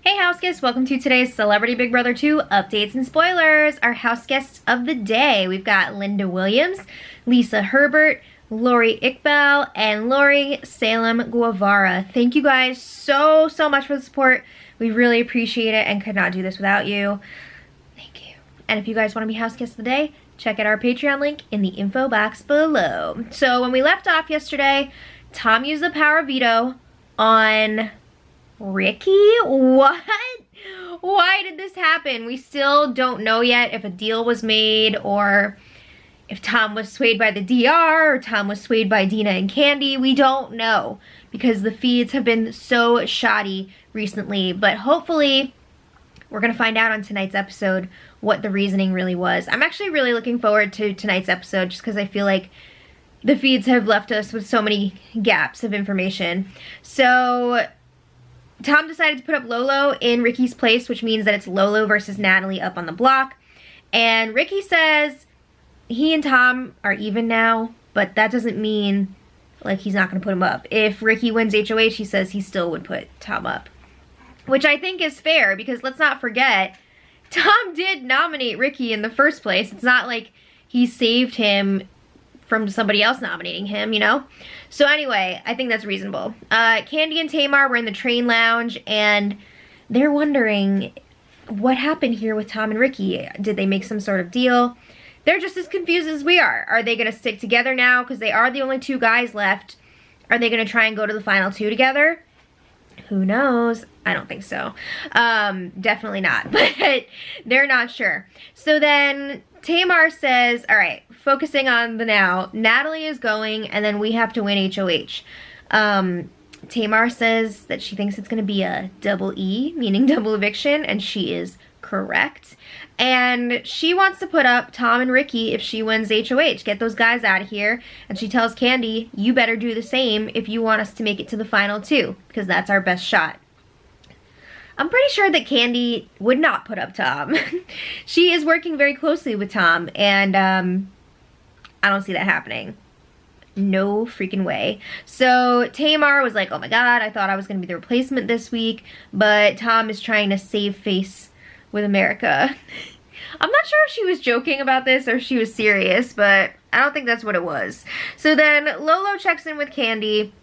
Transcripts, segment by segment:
Hey house guests, welcome to today's Celebrity Big Brother 2 updates and spoilers. Our house guests of the day, we've got Linda Williams, Lisa Herbert, Lori Iqbal, and Lori Salem Guevara. Thank you guys so much for the support. We really appreciate it and could not do this without you. Thank you. And if you guys want to be house guests of the day, check out our Patreon link in the info box below. So when we left off yesterday, Tom used the power of veto on Ricky? What? Why did this happen? We still don't know yet if a deal was made or if Tom was swayed by the DR or Tom was swayed by Dina and Candy. We don't know because the feeds have been so shoddy recently, but hopefully we're gonna find out on tonight's episode what the reasoning really was. I'm actually really looking forward to tonight's episode just because I feel like the feeds have left us with so many gaps of information. So Tom decided to put up Lolo in Ricky's place, which means that it's Lolo versus Natalie up on the block. And Ricky says he and Tom are even now, but that doesn't mean like he's not gonna put him up. If Ricky wins HOH, he says he still would put Tom up, which I think is fair because let's not forget, Tom did nominate Ricky in the first place. It's not like he saved him from somebody else nominating him, you know? So anyway, I think that's reasonable. Candy and Tamar were in the train lounge and they're wondering what happened here with Tom and Ricky. Did they make some sort of deal? They're just as confused as we are. Are they gonna stick together now? Because they are the only two guys left. Are they gonna try and go to the final two together? Who knows? I don't think so. Definitely not, but they're not sure. So then Tamar says, all right, focusing on the now, Natalie is going and then we have to win HOH. Tamar says that she thinks it's gonna be a double E, meaning double eviction, and she is correct. And she wants to put up Tom and Ricky if she wins HOH, get those guys out of here. And she tells Candy, you better do the same if you want us to make it to the final two, because that's our best shot. I'm pretty sure that Candy would not put up Tom. She is working very closely with Tom, and I don't see that happening. No freaking way. So Tamar was like, oh my god, I thought I was going to be the replacement this week, but Tom is trying to save face with America. I'm not sure if she was joking about this or if she was serious, but I don't think that's what it was. So then Lolo checks in with Candy,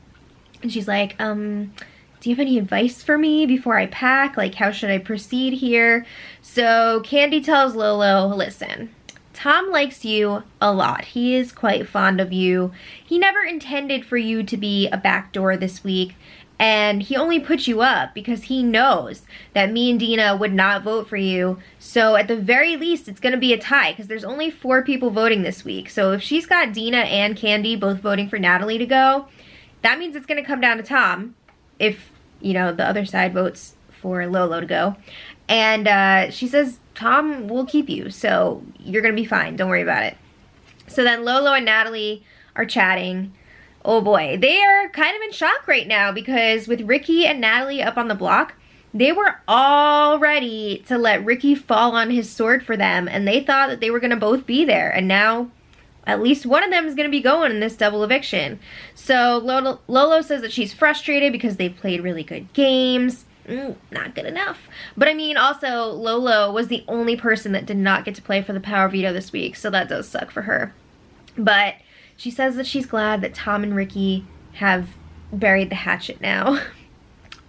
and she's like, do you have any advice for me before I pack? Like, how should I proceed here? So Candy tells Lolo, listen, Tom likes you a lot. He is quite fond of you. He never intended for you to be a backdoor this week, and he only put you up because he knows that me and Dina would not vote for you. So at the very least, it's gonna be a tie because there's only 4 people voting this week. So if she's got Dina and Candy both voting for Natalie to go, that means it's gonna come down to Tom if, you know, the other side votes for Lolo to go. And she says, Tom will keep you, so you're gonna be fine, don't worry about it. So then Lolo and Natalie are chatting. Oh boy, they are kind of in shock right now because with Ricky and Natalie up on the block, they were all ready to let Ricky fall on his sword for them, and they thought that they were gonna both be there, and now at least one of them is gonna be going in this double eviction. So Lolo says that she's frustrated because they've played really good games. Not good enough. But I mean, also, Lolo was the only person that did not get to play for the power veto this week, so that does suck for her. But she says that she's glad that Tom and Ricky have buried the hatchet now.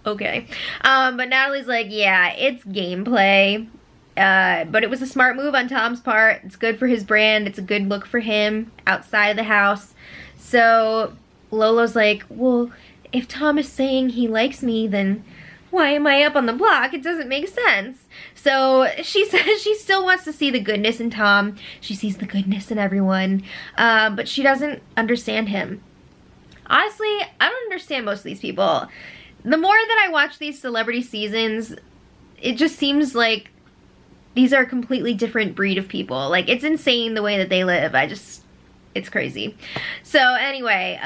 Okay. But Natalie's like, yeah, it's gameplay. But it was a smart move on Tom's part. It's good for his brand. It's a good look for him outside of the house. So Lolo's like, well, if Tom is saying he likes me, then why am I up on the block? It doesn't make sense. So she says she still wants to see the goodness in Tom. She sees the goodness in everyone, but she doesn't understand him. Honestly, I don't understand most of these people. The more that I watch these celebrity seasons, it just seems like these are a completely different breed of people. Like, it's insane the way that they live. It's crazy. So anyway,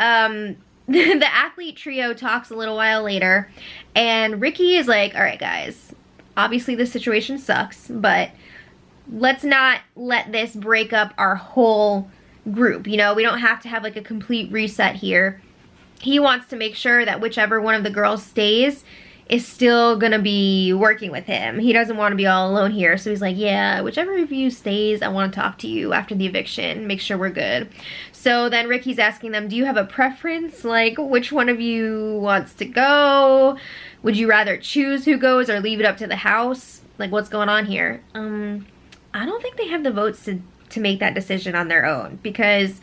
the athlete trio talks a little while later, and Ricky is like, all right guys, obviously this situation sucks, but let's not let this break up our whole group. You know, we don't have to have like a complete reset here. He wants to make sure that whichever one of the girls stays is still gonna be working with him. He doesn't want to be all alone here, so he's like, yeah, whichever of you stays, I want to talk to you after the eviction, make sure we're good. So then Ricky's asking them, do you have a preference? Like, which one of you wants to go? Would you rather choose who goes or leave it up to the house? Like, what's going on here? I don't think they have the votes to make that decision on their own, because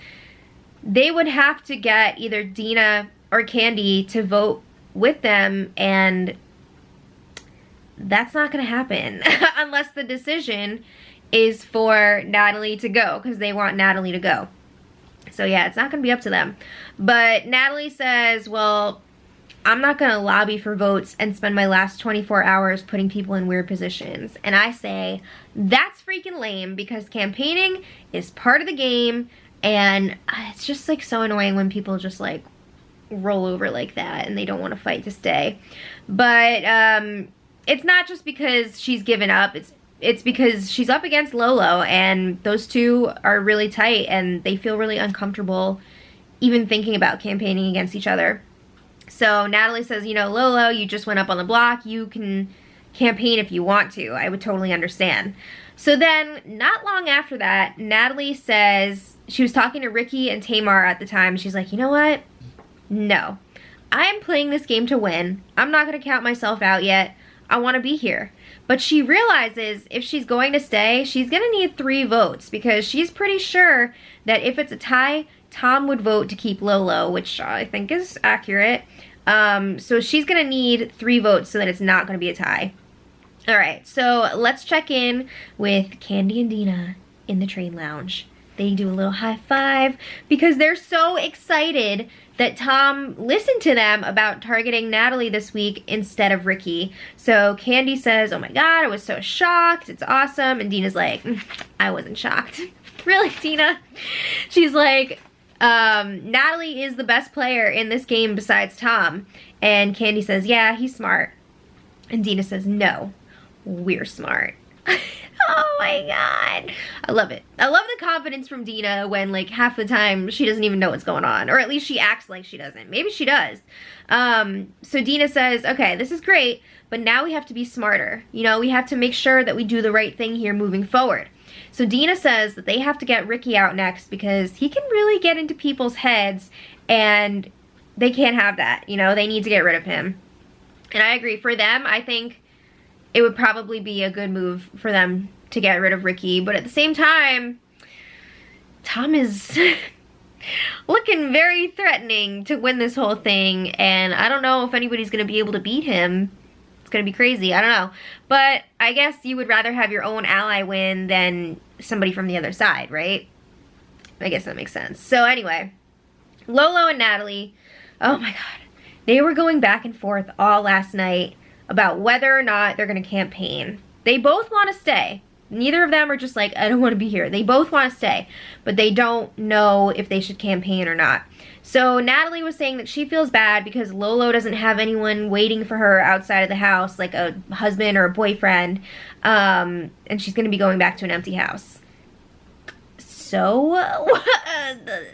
they would have to get either Dina or Candy to vote with them, and that's not gonna happen unless the decision is for Natalie to go, because they want Natalie to go. So yeah, it's not gonna be up to them. But Natalie says, well, I'm not gonna lobby for votes and spend my last 24 hours putting people in weird positions. And I say, that's freaking lame, because campaigning is part of the game, and it's just like so annoying when people just like roll over like that and they don't want to fight to stay. But it's not just because she's given up, it's because she's up against Lolo, and those two are really tight and they feel really uncomfortable even thinking about campaigning against each other. So Natalie says, you know, Lolo, you just went up on the block, you can campaign if you want to. I would totally understand. So then, not long after that, Natalie says, she was talking to Ricky and Tamar at the time, she's like, you know what? No, I'm playing this game to win. I'm not going to count myself out yet. I want to be here. But she realizes if she's going to stay, she's going to need 3 votes, because she's pretty sure that if it's a tie, Tom would vote to keep Lolo, which I think is accurate. So she's going to need 3 votes so that it's not going to be a tie. All right, so let's check in with Candy and Dina in the train lounge. They do a little high five because they're so excited that Tom listened to them about targeting Natalie this week instead of Ricky. So Candy says, oh my god, I was so shocked, it's awesome. And Dina's like, I wasn't shocked. Really, Dina? She's like, Natalie is the best player in this game besides Tom. And Candy says, yeah, he's smart. And Dina says, no, we're smart. Oh my god. I love it. I love the confidence from Dina when like half the time she doesn't even know what's going on. Or at least she acts like she doesn't. Maybe she does. So Dina says, okay, this is great, but now we have to be smarter. You know, we have to make sure that we do the right thing here moving forward. So Dina says that they have to get Ricky out next because he can really get into people's heads and they can't have that. You know, they need to get rid of him. And I agree. For them, I think it would probably be a good move for them to get rid of Ricky, but at the same time, Tom is looking very threatening to win this whole thing, and I don't know if anybody's gonna be able to beat him. It's gonna be crazy, I don't know. But I guess you would rather have your own ally win than somebody from the other side, right? I guess that makes sense. So anyway, Lolo and Natalie, oh my god, they were going back and forth all last night about whether or not they're gonna campaign. They both want to stay. Neither of them are just like, I don't want to be here. They both want to stay, but they don't know if they should campaign or not. So Natalie was saying that she feels bad because Lolo doesn't have anyone waiting for her outside of the house, like a husband or a boyfriend, and she's going to be going back to an empty house. So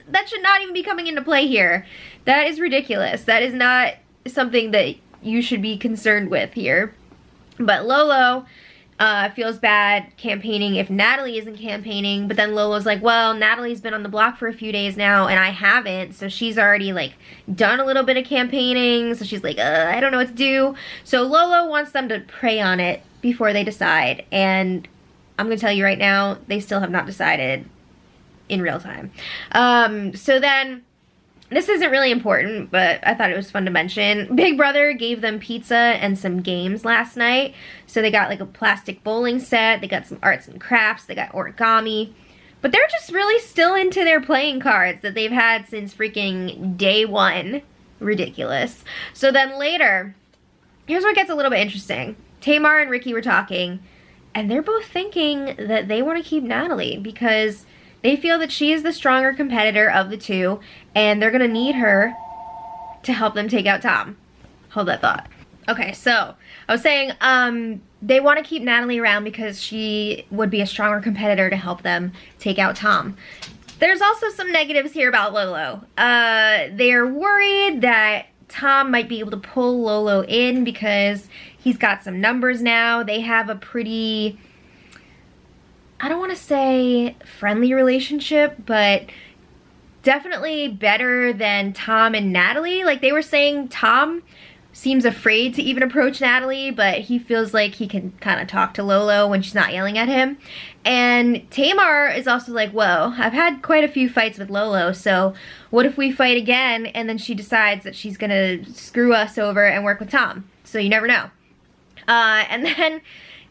that should not even be coming into play here. That is ridiculous. That is not something that you should be concerned with here. But Lolo feels bad campaigning if Natalie isn't campaigning, but then Lolo's like, well, Natalie's been on the block for a few days now and I haven't, so she's already like done a little bit of campaigning, so she's like, I don't know what to do. So Lolo wants them to pray on it before they decide, and I'm gonna tell you right now, they still have not decided in real time. So then, this isn't really important, but I thought it was fun to mention. Big Brother gave them pizza and some games last night. So they got like a plastic bowling set, they got some arts and crafts, they got origami. But they're just really still into their playing cards that they've had since freaking day 1. Ridiculous. So then later, here's where it gets a little bit interesting. Tamar and Ricky were talking, and they're both thinking that they want to keep Natalie because they feel that she is the stronger competitor of the two, and they're gonna need her to help them take out Tom. Hold that thought. Okay, so I was saying they want to keep Natalie around because she would be a stronger competitor to help them take out Tom. There's also some negatives here about Lolo. They're worried that Tom might be able to pull Lolo in because he's got some numbers now. They have a pretty, I don't want to say friendly relationship, but definitely better than Tom and Natalie. Like, they were saying Tom seems afraid to even approach Natalie, but he feels like he can kind of talk to Lolo when she's not yelling at him. And Tamar is also like, whoa, I've had quite a few fights with Lolo, so what if we fight again and then she decides that she's gonna screw us over and work with Tom? So you never know. And then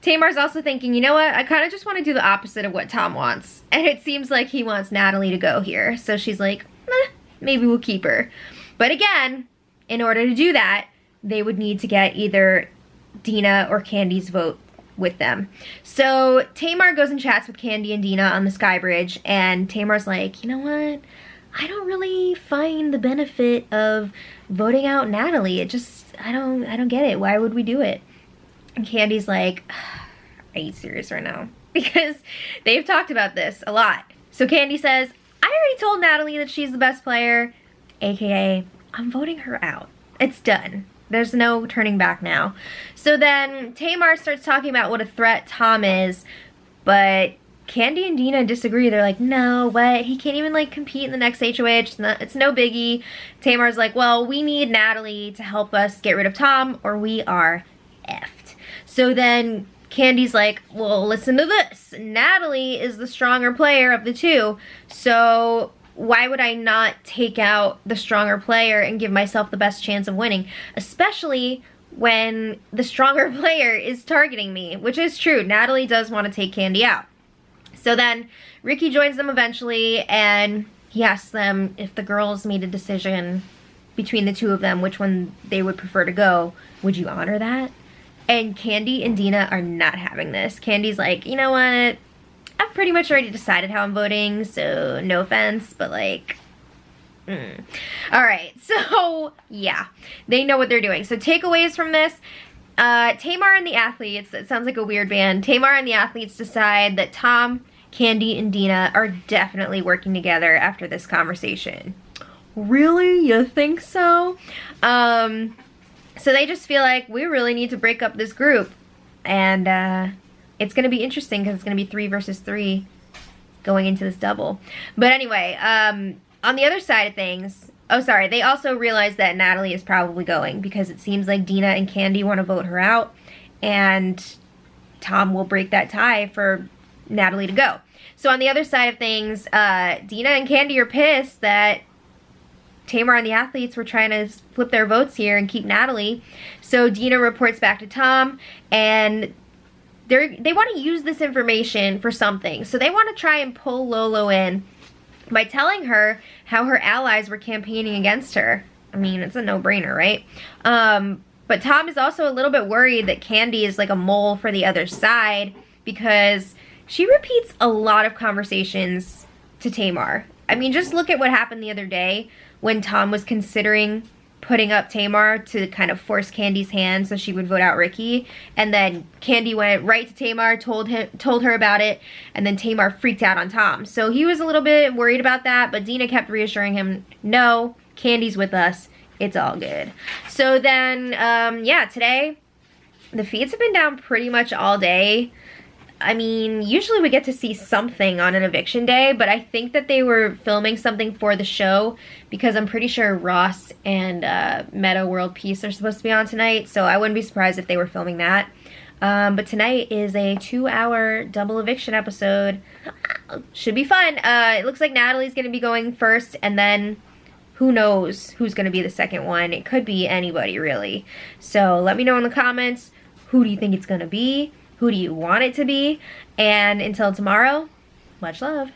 Tamar's also thinking, you know what, I kind of just want to do the opposite of what Tom wants. And it seems like he wants Natalie to go here. So she's like, maybe we'll keep her. But again, in order to do that, they would need to get either Dina or Candy's vote with them. So Tamar goes and chats with Candy and Dina on the Sky Bridge, and Tamar's like, you know what? I don't really find the benefit of voting out Natalie. It just, I don't get it. Why would we do it? And Candy's like, are you serious right now? Because they've talked about this a lot. So Candy says, I already told Natalie that she's the best player, aka I'm voting her out. It's done. There's no turning back now. So then Tamar starts talking about what a threat Tom is, but Candy and Dina disagree. They're like, no, what? He can't even like compete in the next HOH. It's no biggie. Tamar's like, well, we need Natalie to help us get rid of Tom or we are effed. So then Candy's like, well, listen to this. Natalie is the stronger player of the two, so why would I not take out the stronger player and give myself the best chance of winning? Especially when the stronger player is targeting me, which is true. Natalie does want to take Candy out. So then Ricky joins them eventually, and he asks them if the girls made a decision between the two of them, which one they would prefer to go. Would you honor that? And Candy and Dina are not having this. Candy's like, you know what? I've pretty much already decided how I'm voting, so no offense, but like, Alright, so yeah, they know what they're doing. So takeaways from this, Tamar and the athletes, it sounds like a weird band, Tamar and the athletes decide that Tom, Candy, and Dina are definitely working together after this conversation. Really? You think so? So they just feel like we really need to break up this group, and it's going to be interesting because it's going to be 3 versus 3 going into this double. But anyway, on the other side of things, oh sorry, they also realize that Natalie is probably going because it seems like Dina and Candy want to vote her out, and Tom will break that tie for Natalie to go. So on the other side of things, Dina and Candy are pissed that Tamar and the athletes were trying to flip their votes here and keep Natalie. So Dina reports back to Tom, and they want to use this information for something. So they want to try and pull Lolo in by telling her how her allies were campaigning against her. I mean, it's a no-brainer, right? But Tom is also a little bit worried that Candy is like a mole for the other side because she repeats a lot of conversations to Tamar. I mean, just look at what happened the other day when Tom was considering putting up Tamar to kind of force Candy's hand so she would vote out Ricky, and then Candy went right to Tamar, told her about it, and then Tamar freaked out on Tom. So he was a little bit worried about that, but Dina kept reassuring him, no, Candy's with us, it's all good. So then, yeah, today the feeds have been down pretty much all day. I mean, usually we get to see something on an eviction day, but I think that they were filming something for the show because I'm pretty sure Ross and Meta World Peace are supposed to be on tonight, so I wouldn't be surprised if they were filming that. But tonight is a 2-hour double eviction episode. Should be fun. It looks like Natalie's going to be going first, and then who knows who's going to be the second one. It could be anybody, really. So let me know in the comments, who do you think it's going to be? Who do you want it to be? And until tomorrow, much love.